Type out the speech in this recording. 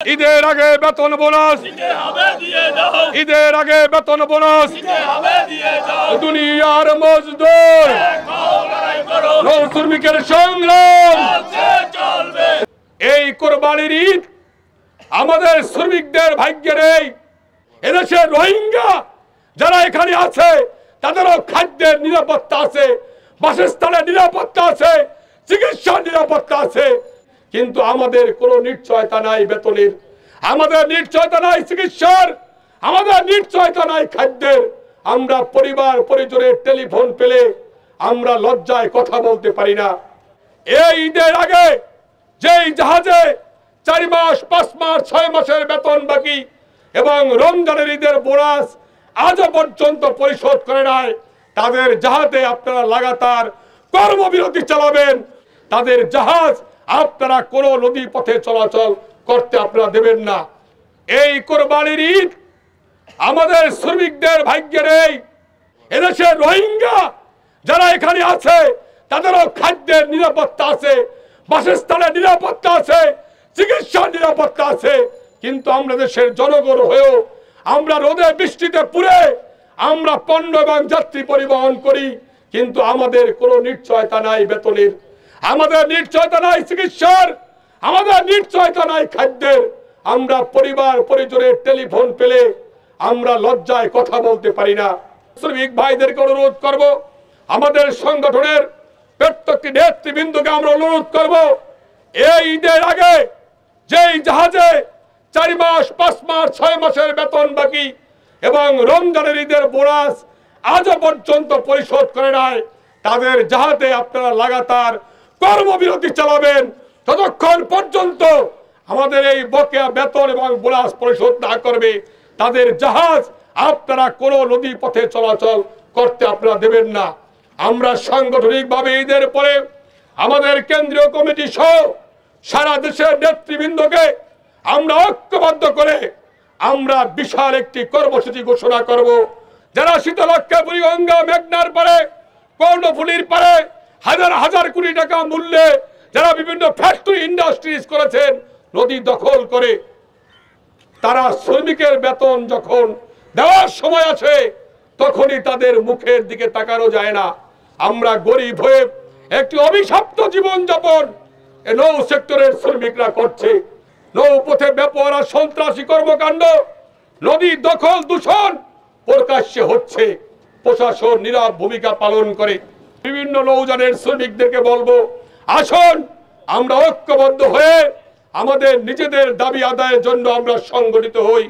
ঈদের আগে বেতন বোনাস, ঈদের আগে বেতন বোনাস, দুনিয়ার মজদুর শ্রমিকের সংগ্রাম। এই কোরবানির ঈদ আমাদের শ্রমিকদের ভাগ্যে নেই। এদেশে রোহিঙ্গা যারা এখানে আছে তাদেরও খাদ্যের নিরাপত্তা আছে, বাসস্থানের নিরাপত্তা আছে, চিকিৎসার নিরাপত্তা আছে, কিন্তু আমাদের কোনো নিশ্চয়তা নাই বেতনের, আমাদের নিশ্চয়তা নাই চিকিৎসার, আমাদের নিশ্চয়তা নাই খাদ্যের। আমরা পরিবার পরিজনের টেলিফোন পেলে আমরা লজ্জায় কথা বলতে পারি না। এই ঈদের আগে যেই জাহাজে 4 মাস 5 মাস 6 মাসের বেতন বাকি এবং রমজানের ঈদের বোনাস আজও পর্যন্ত পরিশোধ করে নাই, তাদের জাহাজে আপনারা লাগাতার কর্মবিরতি চালাবেন। তাদের জাহাজ আপনারা কোনো নদী পথে চলাচল করতে আপনারা দেবেন না। এই কোরবানির ঈদ আমাদের শ্রমিকদের ভাগ্যে নেই। এদেশে রোহিঙ্গা যারা এখানে আছে তাদেরও খাদ্যের নিরাপত্তা আছে, বাসস্থানের নিরাপত্তা আছে, চিকিৎসার নিরাপত্তা আছে, কিন্তু আমরা দেশের জনগণ হয়েও আমরা রোদে বৃষ্টিতে পুড়ে আমরা পণ্য এবং যাত্রী পরিবহন করি, কিন্তু আমাদের কোনো নিশ্চয়তা নাই বেতনের, আমাদের নিশ্চয়তা নাই চিকিৎসার, আমাদের নিশ্চয়তা নাই খাদ্যের। আমরা পরিবার পরিজনের টেলিফোন পেলে আমরা লজ্জায় কথা বলতে পারি না। শ্রমিক ভাইদেরকে অনুরোধ করব, আমাদের সংগঠনের প্রত্যেকটি নেতৃবৃন্দকে আমরা অনুরোধ করব, এই ঈদের আগে যেই জাহাজে 4 মাস 5 মাস 6 মাসের বেতন বাকি এবং রমজানের ঈদের বোনাস আজও পর্যন্ত পরিশোধ করে নাই, তাদের জাহাজে আপনারা লাগাতার কর্মবিরতি চালাবেন ততক্ষণ পর্যন্ত আমাদের এই বকেয়া বেতন এবং বোনাস পরিশোধ না করবে তাদের জাহাজ আপনারা কোনো নদী পথে চলাচল করতে আপনারা দেবেন না। আমরা সাংগঠনিকভাবে ঈদের পরে আমাদের কেন্দ্রীয় কমিটি সহ সারা দেশের নেতৃবৃন্দকে আমরা ঐক্যবদ্ধ করে আমরা বিশাল একটি কর্মসূচি ঘোষণা করব। যারা শীতলক্ষ্যা, বুড়িগঙ্গা, মেঘনার পারে, কর্ণফুলীর পারে হাজার হাজার কোটি টাকা মূল্যে যারা বিভিন্ন ফ্যাক্টরি ইন্ডাস্ট্রিজ করেছেন নদী দখল করে, তারা শ্রমিকের বেতন যখন দেওয়ার সময় আছে তখনই তাদের মুখের দিকে তাকানো যায় না। আমরা গরিব হয়ে একটি অভিশপ্ত জীবনযাপন নৌ সেক্টরের শ্রমিকরা করছে। নৌপথে বেপরোয়া সন্ত্রাসী কর্মকাণ্ড, নদী দখল দূষণ প্রকাশ্যে হচ্ছে। প্রশাসন নীরব ভূমিকা পালন করে। বিভিন্ন নৌযানের শ্রমিকদেরকে বলবো, আসুন আমরা ঐক্যবদ্ধ হয়ে আমাদের নিজেদের দাবি আদায়ের জন্য আমরা সংগঠিত হই।